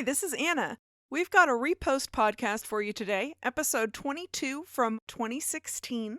Hi, this is Anna. We've got a REPOST podcast for you today, episode 22 from 2016.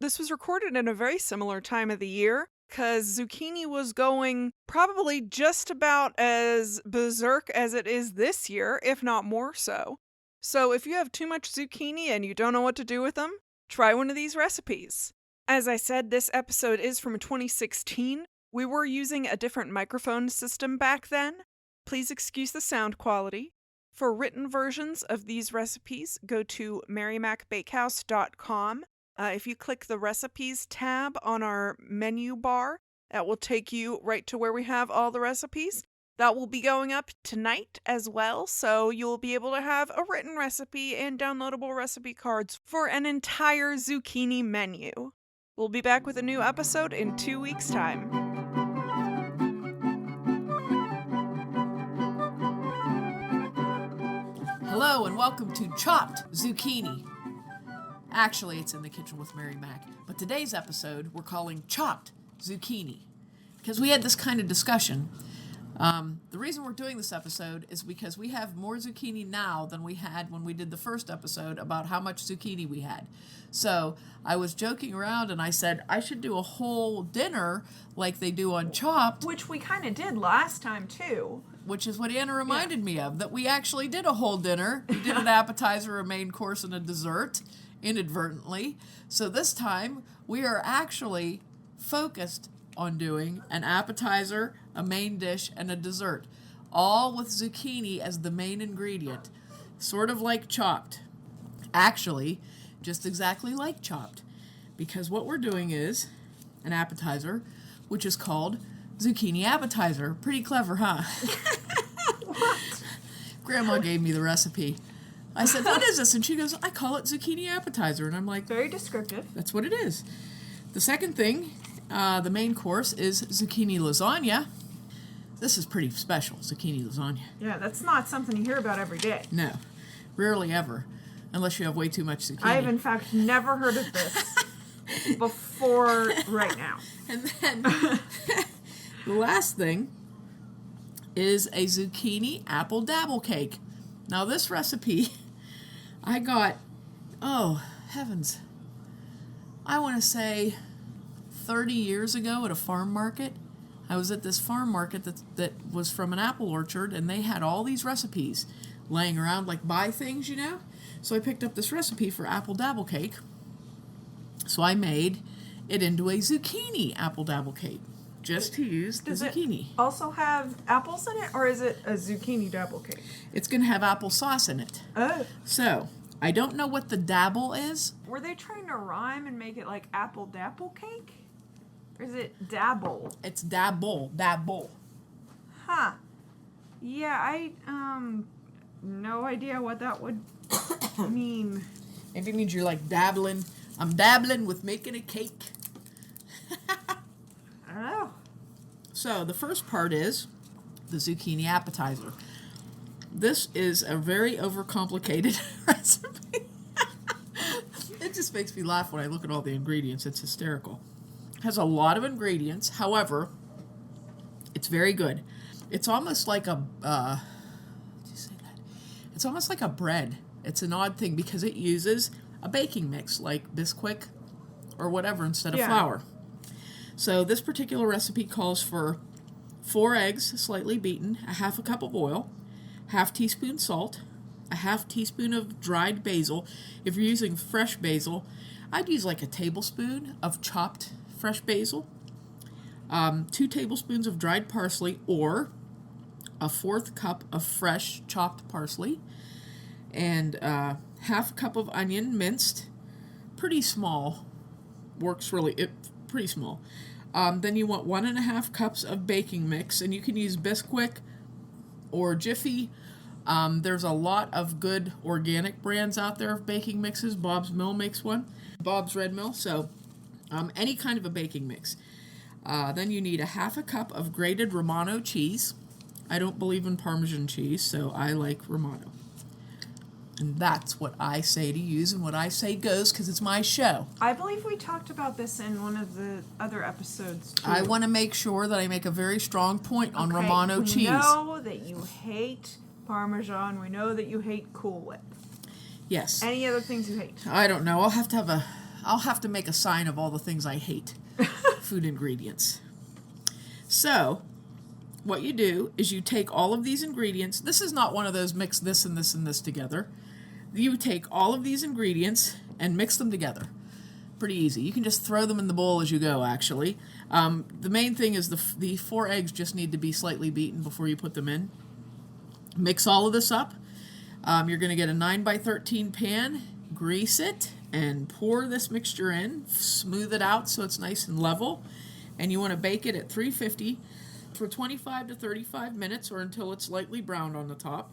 This was recorded in a very similar time of the year because zucchini was going probably just about as berserk as it is this year, if not more so. So if you have too much zucchini and you don't know what to do with them, try one of these recipes. As I said, this episode is from 2016. We were using a different microphone system back then. Please excuse the sound quality. For written versions of these recipes, go to marymacbakehouse.com. If you click the recipes tab on our menu bar, that will take you right to where we have all the recipes. That will be going up tonight as well, so you'll be able to have a written recipe and downloadable recipe cards for an entire zucchini menu. We'll be back with a new episode in 2 weeks' time. Hello and welcome to Chopped Zucchini. Actually, it's in the kitchen with Mary Mac, but today's episode we're calling Chopped Zucchini because we had this kind of discussion. The reason we're doing this episode is because we have more zucchini now than we had when we did the first episode about how much zucchini we had. So I was joking around and I said I should do a whole dinner like they do on Chopped. Which we kind of did last time too. Which is what Anna reminded me of, that we actually did a whole dinner. We did an appetizer, a main course, and a dessert, inadvertently. So this time, we are actually focused on doing an appetizer, a main dish, and a dessert, all with zucchini as the main ingredient, sort of like Chopped. Actually, just exactly like Chopped, because what we're doing is an appetizer, which is called zucchini appetizer. Pretty clever, huh? What? Grandma gave me the recipe. I said, what is this? And she goes, I call it zucchini appetizer. And I'm like, Very descriptive. that's what it is. The second thing, the main course, is zucchini lasagna. This is pretty special, zucchini lasagna. Yeah, that's not something you hear about every day. No, rarely ever, unless you have way too much zucchini. I have, in fact, never heard of this before right now. And then the last thing is a zucchini apple dabble cake. Now this recipe I got, oh heavens, I want to say 30 years ago at a farm market. I was at this farm market that was from an apple orchard, and they had all these recipes laying around, like buy things, you know. So I picked up this recipe for apple dabble cake. So I made it into a zucchini apple dabble cake, just to use the zucchini. It also have apples in it, or is it a zucchini dabble cake? It's going to have applesauce in it. Oh. So, I don't know what the dabble is. Were they trying to rhyme and make it like apple dapple cake? Or is it dabble? It's dabble. Huh. Yeah, I, no idea what that would mean. Maybe it means you're like dabbling. I'm dabbling with making a cake. I don't know. So, the first part is the zucchini appetizer. This is a very overcomplicated recipe. It just makes me laugh when I look at all the ingredients. It's hysterical. It has a lot of ingredients. However, it's very good. It's almost like a, It's almost like a bread. It's an odd thing because it uses a baking mix like Bisquick or whatever instead of flour. So this particular recipe calls for 4 eggs slightly beaten, a half a cup of oil, half teaspoon salt, a half teaspoon of dried basil. If you're using fresh basil, I'd use like a tablespoon of chopped fresh basil, 2 tablespoons of dried parsley, or a 1/4 cup of fresh chopped parsley, and half a cup of onion minced, pretty small, pretty small. Then you want 1.5 cups of baking mix, and you can use Bisquick or Jiffy. There's a lot of good organic brands out there of baking mixes. Bob's Mill makes one, Bob's Red Mill, so any kind of a baking mix. Then you need a half a cup of grated Romano cheese. I don't believe in Parmesan cheese, so I like Romano. And that's what I say to use, and what I say goes, because it's my show. I believe we talked about this in one of the other episodes, too. I want to make sure that I make a very strong point on Romano cheese. We know that you hate Parmesan. We know that you hate Cool Whip. Yes. Any other things you hate? I don't know. I'll have to make a sign of all the things I hate. Food ingredients. So, what you do is you take all of these ingredients. This is not one of those mix this and this and this together. You take all of these ingredients and mix them together. Pretty easy. You can just throw them in the bowl as you go, actually. The main thing is the 4 eggs just need to be slightly beaten before you put them in. Mix all of this up. You're going to get a 9x13 pan, grease it, and pour this mixture in. Smooth it out so it's nice and level. And you want to bake it at 350 for 25 to 35 minutes or until it's lightly browned on the top.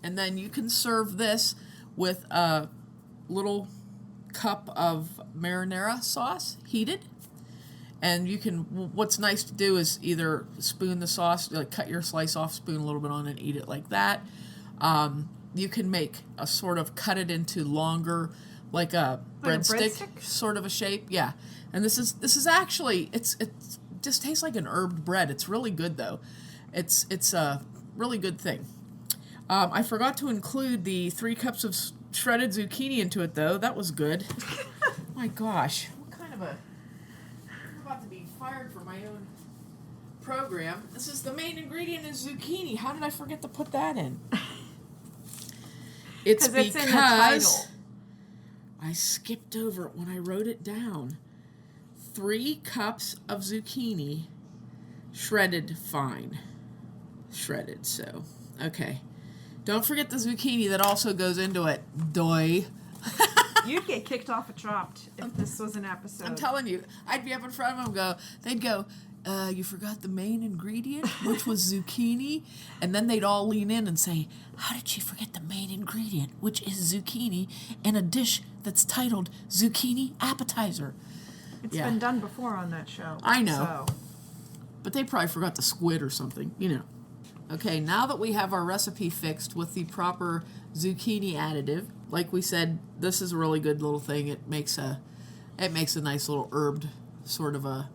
And then you can serve this with a little cup of marinara sauce, heated. And you can, what's nice to do is either spoon the sauce, like cut your slice off, spoon a little bit on, and eat it like that. You can make a sort of cut it into longer, like a breadstick sort of a shape. Yeah. And this is actually, it just tastes like an herbed bread. It's really good though. It's a really good thing. I forgot to include the 3 cups of shredded zucchini into it though. That was good. My gosh. What kind of I'm about to be fired for my own program. This is the main ingredient is zucchini. How did I forget to put that in? It's because in the title. I skipped over it when I wrote it down. 3 cups of zucchini, shredded fine. Shredded, so, okay. Don't forget the zucchini that also goes into it. Doy. You'd get kicked off of Chopped if this was an episode. I'm telling you, I'd be up in front of them they'd go, you forgot the main ingredient, which was zucchini? And then they'd all lean in and say, how did she forget the main ingredient, which is zucchini, in a dish that's titled Zucchini Appetizer? It's been done before on that show. I know. So. But they probably forgot the squid or something, you know. Okay, now that we have our recipe fixed with the proper zucchini additive, like we said, this is a really good little thing. It makes a nice little herbed sort of a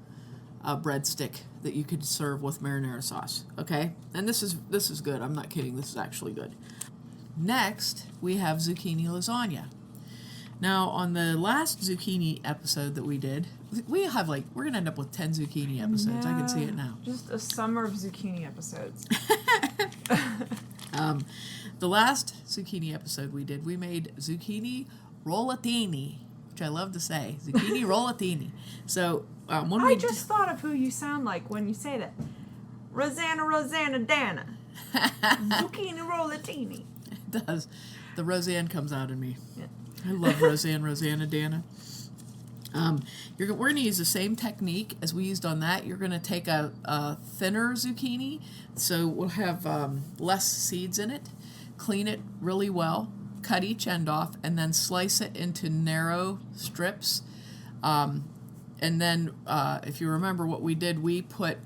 breadstick that you could serve with marinara sauce. Okay, and this is good. I'm not kidding. This is actually good. Next, we have zucchini lasagna. Now, on the last zucchini episode that we did, we're going to end up with 10 zucchini episodes. I can see it now. Just a summer of zucchini episodes. The last zucchini episode we did, we made zucchini rollatini, which I love to say. Zucchini rollatini. So, I just thought of who you sound like when you say that. Rosanna Dana. Zucchini rollatini. It does. The Roseanne comes out in me. Yeah. I love Rosanna Dana. We're going to use the same technique as we used on that. You're going to take a thinner zucchini, so we'll have less seeds in it. Clean it really well, cut each end off, and then slice it into narrow strips. And then, if you remember what we did, we put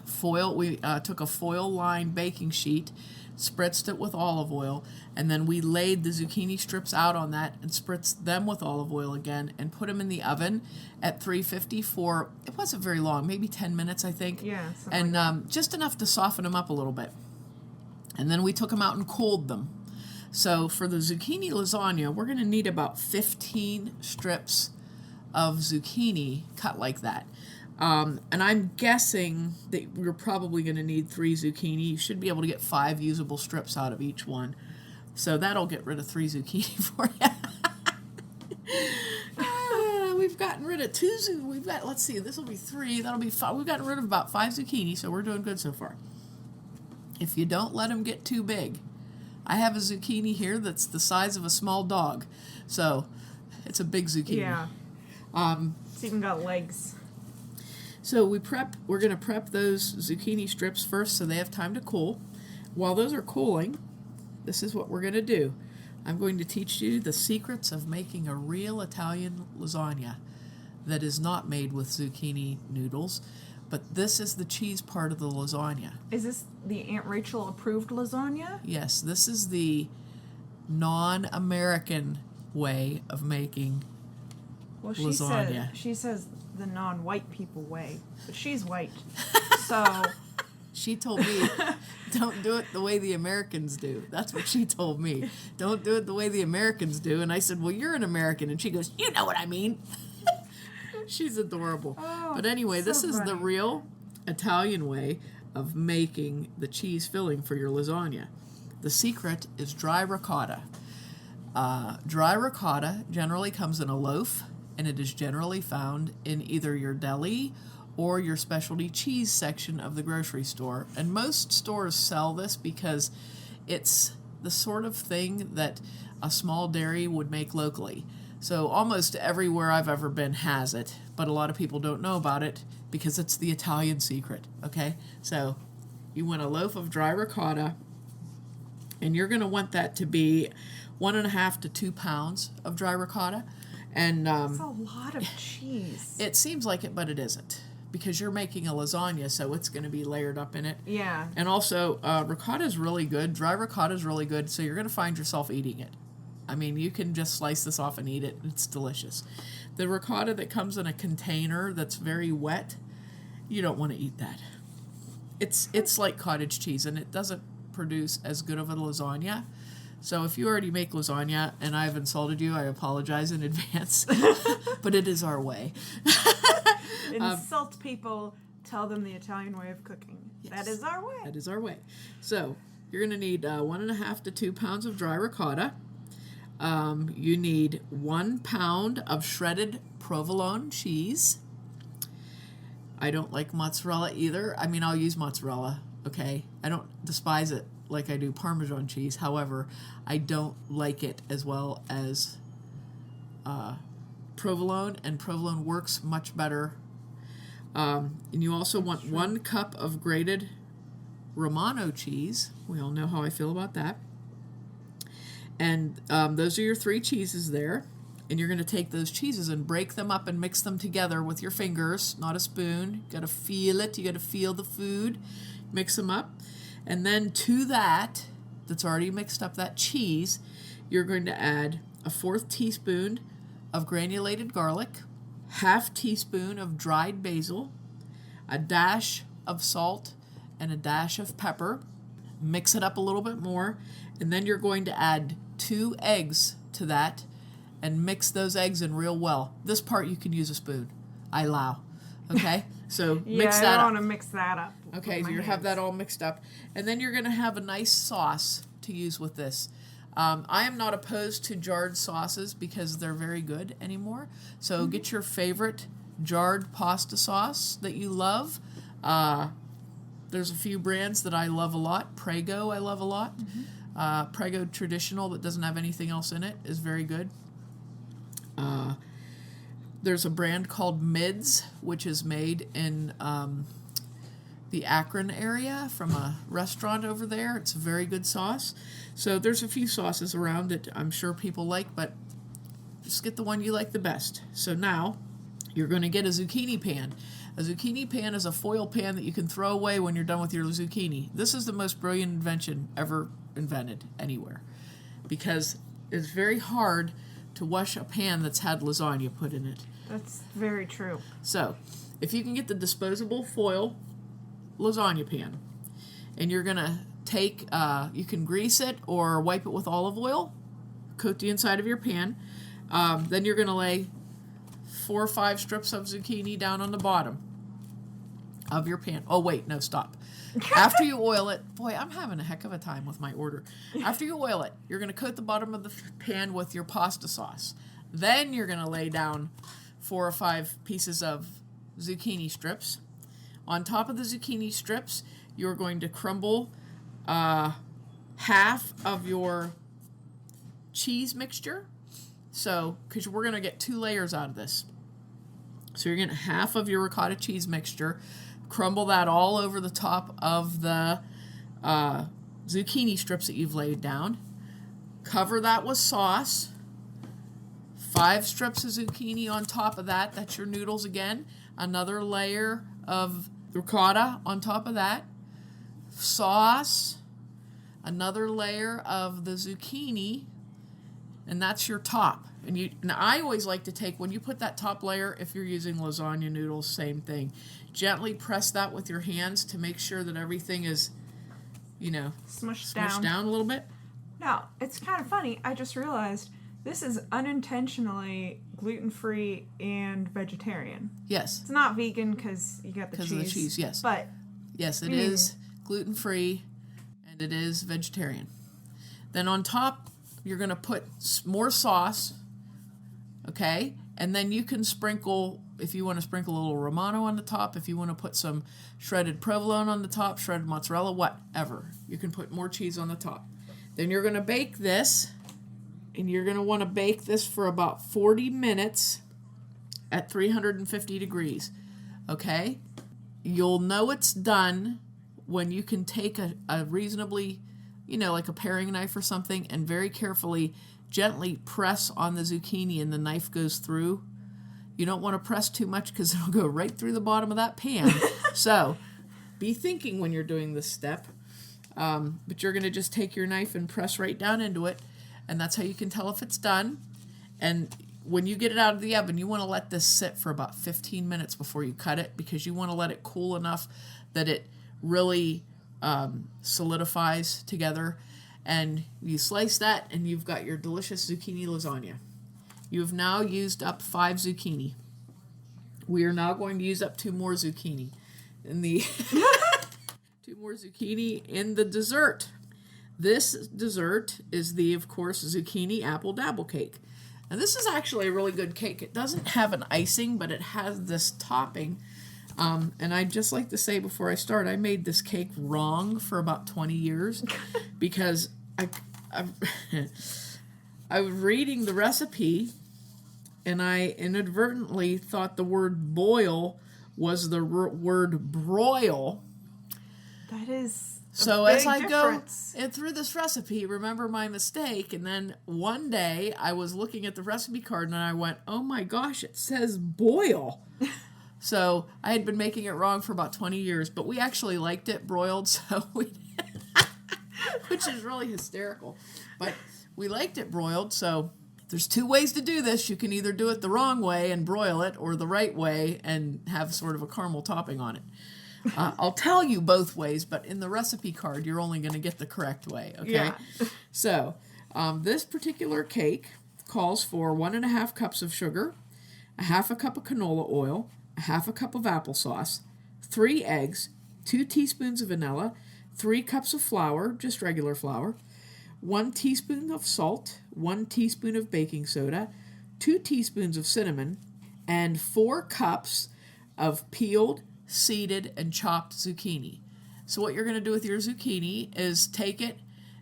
foil. We took a foil-lined baking sheet, spritzed it with olive oil, and then we laid the zucchini strips out on that and spritzed them with olive oil again and put them in the oven at 350 for, it wasn't very long, maybe 10 minutes, I think. Yeah. And just enough to soften them up a little bit. And then we took them out and cooled them. So for the zucchini lasagna, we're going to need about 15 strips of zucchini cut like that. And I'm guessing that we're probably going to need 3 zucchini. You should be able to get 5 usable strips out of each one. So that'll get rid of 3 zucchini for you. We've gotten rid of 2 We've got, let's see, this will be 3. That'll be 5. We've gotten rid of about 5 zucchini, so we're doing good so far. If you don't let them get too big. I have a zucchini here that's the size of a small dog. So it's a big zucchini. Yeah. It's even got legs. So we're going to prep those zucchini strips first so they have time to cool. While those are cooling, this is what we're going to do. I'm going to teach you the secrets of making a real Italian lasagna that is not made with zucchini noodles, but this is the cheese part of the lasagna. Is this the Aunt Rachel approved lasagna? Yes, this is the non-American way of making lasagna. She says the non-white people way, but she's white, so She told me, don't do it the way the Americans do. That's what she told me. Don't do it the way the Americans do. And I said, well, you're an American. And she goes, you know what I mean. She's adorable. Oh, but anyway, so this is the funny. real Italian way of making the cheese filling for your lasagna. The secret is dry ricotta. Dry ricotta generally comes in a loaf, and it is generally found in either your deli or your specialty cheese section of the grocery store. And most stores sell this because it's the sort of thing that a small dairy would make locally. So almost everywhere I've ever been has it, but a lot of people don't know about it because it's the Italian secret, okay? So you want a loaf of dry ricotta, and you're going to want that to be 1.5 to 2 pounds of dry ricotta. And That's a lot of cheese. it seems like it, but it isn't, because you're making a lasagna, so it's going to be layered up in it. Yeah. And also, ricotta is really good. Dry ricotta is really good, so you're going to find yourself eating it. I mean, you can just slice this off and eat it. It's delicious. The ricotta that comes in a container that's very wet, you don't want to eat that. It's like cottage cheese, and it doesn't produce as good of a lasagna. So if you already make lasagna and I've insulted you, I apologize in advance. But it is our way. Insult people, tell them the Italian way of cooking. Yes. That is our way. That is our way. So you're going to need 1.5 to 2 pounds of dry ricotta. You need 1 pound of shredded provolone cheese. I don't like mozzarella either. I mean, I'll use mozzarella, okay? I don't despise it like I do Parmesan cheese. However, I don't like it as well as provolone, and provolone works much better. And you also want 1 cup of grated Romano cheese. We all know how I feel about that. And those are your 3 cheeses there. And you're going to take those cheeses and break them up and mix them together with your fingers, not a spoon. You got to feel it. You got to feel the food. Mix them up. And then to that, that's already mixed up, that cheese, you're going to add a 1/4 teaspoon of granulated garlic, 1/2 teaspoon of dried basil, a dash of salt, and a dash of pepper. Mix it up a little bit more. And then you're going to add 2 eggs to that and mix those eggs in real well. This part you can use a spoon. I allow. Okay? So mix that I up. don't want to mix that up. Okay, so you have that all mixed up. And then you're going to have a nice sauce to use with this. I am not opposed to jarred sauces because they're very good anymore. So get your favorite jarred pasta sauce that you love. There's a few brands that I love a lot. Prego I love a lot. Prego traditional that doesn't have anything else in it is very good. There's a brand called Mids, which is made in the Akron area from a restaurant over there. It's a very good sauce. So there's a few sauces around that I'm sure people like, but just get the one you like the best. So now you're going to get a zucchini pan. A zucchini pan is a foil pan that you can throw away when you're done with your zucchini. This is the most brilliant invention ever invented anywhere, because it's very hard to wash a pan that's had lasagna put in it. That's very true. So if you can get the disposable foil lasagna pan, and you're going to take, you can grease it or wipe it with olive oil, coat the inside of your pan. Then you're going to lay 4 or 5 strips of zucchini down on the bottom of your pan. Oh, wait, no, stop. After you oil it, boy, I'm having a heck of a time with my order. After you oil it, you're going to coat the bottom of the pan with your pasta sauce. Then you're going to lay down 4 or 5 pieces of zucchini strips. On top of the zucchini strips, you're going to crumble half of your cheese mixture. So, because we're going to get 2 layers out of this. So you're going to half of your ricotta cheese mixture, crumble that all over the top of the zucchini strips that you've laid down. Cover that with sauce. 5 strips of zucchini on top of that. That's your noodles again. Another layer of ricotta on top of that. Sauce. Another layer of the zucchini. and that's your top. And I always like to take, when you put that top layer, if you're using lasagna noodles, same thing. Gently press that with your hands to make sure that everything is, Smushed down a little bit. Now, it's kind of funny. I just realized this is unintentionally gluten-free and vegetarian. Yes. It's not vegan because you got the cheese. Because of the cheese, yes. But yes, it is gluten-free and it is vegetarian. Then on top, you're going to put more sauce, okay? And then you can sprinkle, if you want to sprinkle a little Romano on the top, if you want to put some shredded provolone on the top, shredded mozzarella, whatever. You can put more cheese on the top. Then you're going to bake this, and you're going to want to bake this for about 40 minutes at 350 degrees, okay? You'll know it's done when you can take a reasonably, like a paring knife or something, and very carefully, gently press on the zucchini and the knife goes through. You don't want to press too much because it'll go right through the bottom of that pan. So be thinking when you're doing this step. But you're going to just take your knife and press right down into it, and that's how you can tell if it's done. And when you get it out of the oven, you want to let this sit for about 15 minutes before you cut it, because you want to let it cool enough that it really solidifies together. And you slice that, and you've got your delicious zucchini lasagna. You've now used up 5 zucchini. We are now going to use up 2 more zucchini in the 2 more zucchini in the dessert. This dessert is of course, zucchini apple dabble cake. And this is actually a really good cake. It doesn't have an icing, but it has this topping. And I'd just like to say before I start, I made this cake wrong for about 20 years because I was reading the recipe, and I inadvertently thought the word boil was the word broil. That is so a big as I difference. go through this recipe, remember my mistake, and then one day I was looking at the recipe card and I went, oh my gosh, it says boil. So I had been making it wrong for about 20 years, but we actually liked it broiled, so we which is really hysterical. But we liked it broiled, so there's 2 ways to do this. You can either do it the wrong way and broil it, or the right way and have sort of a caramel topping on it. I'll tell you both ways, but in the recipe card, you're only going to get the correct way, okay? Yeah. So this particular cake calls for 1.5 cups of sugar, 1/2 cup of canola oil, 1/2 cup of applesauce, 3 eggs, 2 teaspoons of vanilla, 3 cups of flour, just regular flour, 1 teaspoon of salt, 1 teaspoon of baking soda, 2 teaspoons of cinnamon, and 4 cups of peeled, seeded, and chopped zucchini. So what you're going to do with your zucchini is take it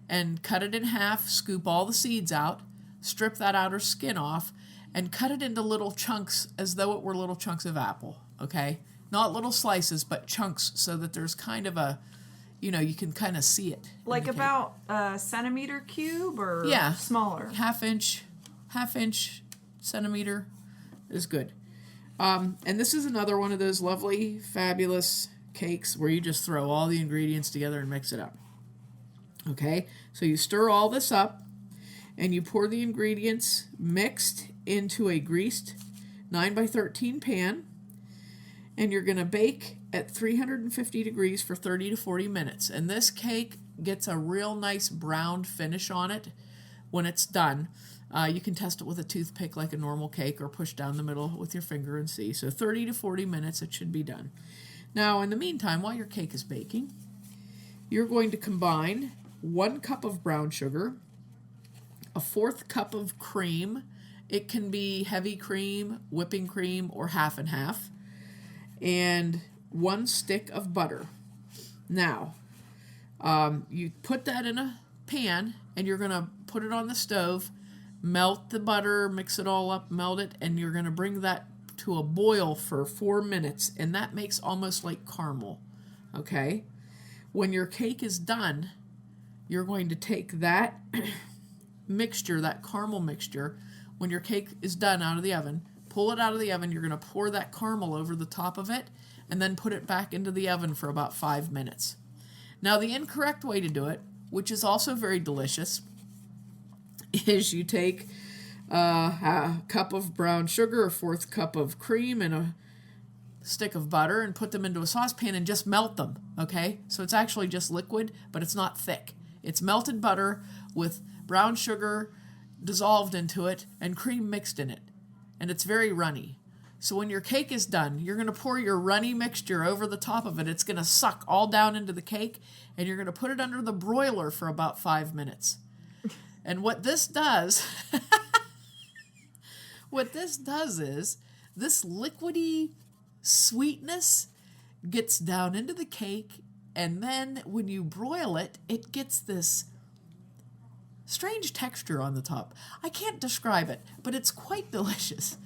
and cut it in half, scoop all the seeds out, strip that outer skin off, and cut it into little chunks as though it were little chunks of apple, okay? Not little slices, but chunks, so that there's kind of a, you can kind of see it. Like about a centimeter cube or smaller? Half inch centimeter is good. And this is another one of those lovely, fabulous cakes where you just throw all the ingredients together and mix it up. Okay, so you stir all this up, and you pour the ingredients mixed into a greased 9x13 pan, and you're going to bake at 350 degrees for 30 to 40 minutes. And this cake gets a real nice browned finish on it when it's done. You can test it with a toothpick like a normal cake, or push down the middle with your finger and see. So 30 to 40 minutes, it should be done. Now, in the meantime, while your cake is baking, you're going to combine 1 cup of brown sugar, a 1/4 cup of cream. It can be heavy cream, whipping cream, or half and half, and 1 stick of butter. Now, you put that in a pan, and you're going to put it on the stove, melt the butter, mix it all up, melt it, and you're going to bring that to a boil for 4 minutes, and that makes almost like caramel, okay? When your cake is done, you're going to take that mixture, that caramel mixture, when your cake is done out of the oven, pull it out of the oven, you're going to pour that caramel over the top of it, and then put it back into the oven for about 5 minutes. Now, the incorrect way to do it, which is also very delicious, is you take a cup of brown sugar, a fourth cup of cream, and a stick of butter and put them into a saucepan and just melt them, okay? So it's actually just liquid, but it's not thick. It's melted butter with brown sugar dissolved into it and cream mixed in it. And it's very runny. So when your cake is done, you're going to pour your runny mixture over the top of it. It's going to suck all down into the cake, and you're going to put it under the broiler for about 5 minutes. And what this does, is this liquidy sweetness gets down into the cake, and then when you broil it, it gets this strange texture on the top. I can't describe it, but it's quite delicious.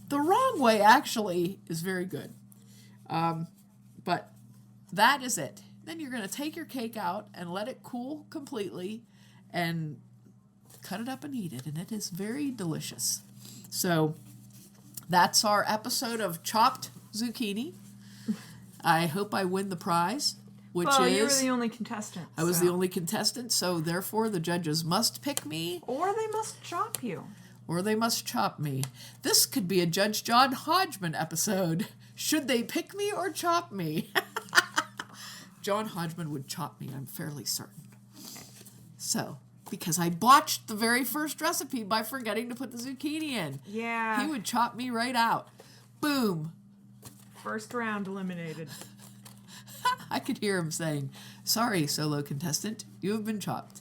The wrong way actually is very good. But that is it. Then you're going to take your cake out and let it cool completely and cut it up and eat it, and it is very delicious. So that's our episode of chopped zucchini. I hope I win the prize, which you were the only contestant. I was the only contestant, so therefore the judges must pick me. Or they must chop you. Or they must chop me. This could be a Judge John Hodgman episode. Should they pick me or chop me? John Hodgman would chop me, I'm fairly certain. So, because I botched the very first recipe by forgetting to put the zucchini in. Yeah. He would chop me right out. Boom. First round eliminated. I could hear him saying, "Sorry, solo contestant, you have been chopped."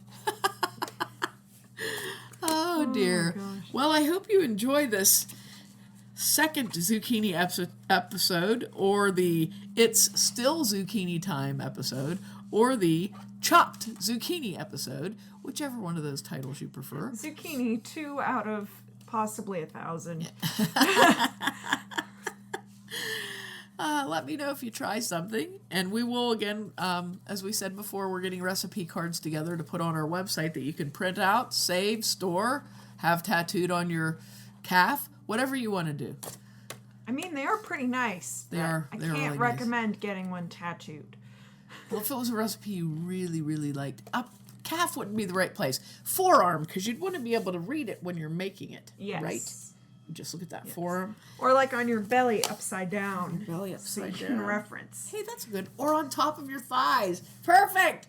Oh dear. Well, I hope you enjoy this second zucchini episode, or the It's Still Zucchini Time episode, or the Chopped Zucchini episode, whichever one of those titles you prefer. Zucchini, 2 out of possibly 1,000. Let me know if you try something, and we will again, as we said before, we're getting recipe cards together to put on our website that you can print out, save, store, have tattooed on your calf, whatever you want to do. I mean, they are pretty nice. They are. I They're can't really recommend getting one tattooed. Well, if it was a recipe you really, really liked, calf wouldn't be the right place. Forearm, because you'd want to be able to read it when you're making it. Yes. Right? Just look at that forearm. Or like on your belly upside down. Belly So upside you down. can reference. Hey, that's good. Or on top of your thighs. Perfect!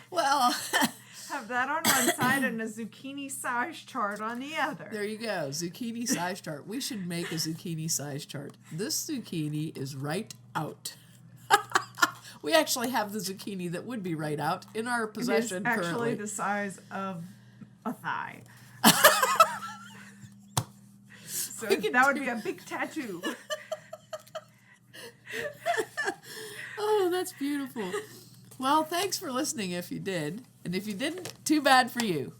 Well, Have that on one side and a zucchini size chart on the other. there you go. Zucchini size chart. We should make a zucchini size chart. This zucchini is right out. We actually have the zucchini that would be right out in our possession It is actually currently. the size of a thigh. So that would be a big tattoo. Oh, that's beautiful. Well, thanks for listening if you did. And if you didn't, too bad for you.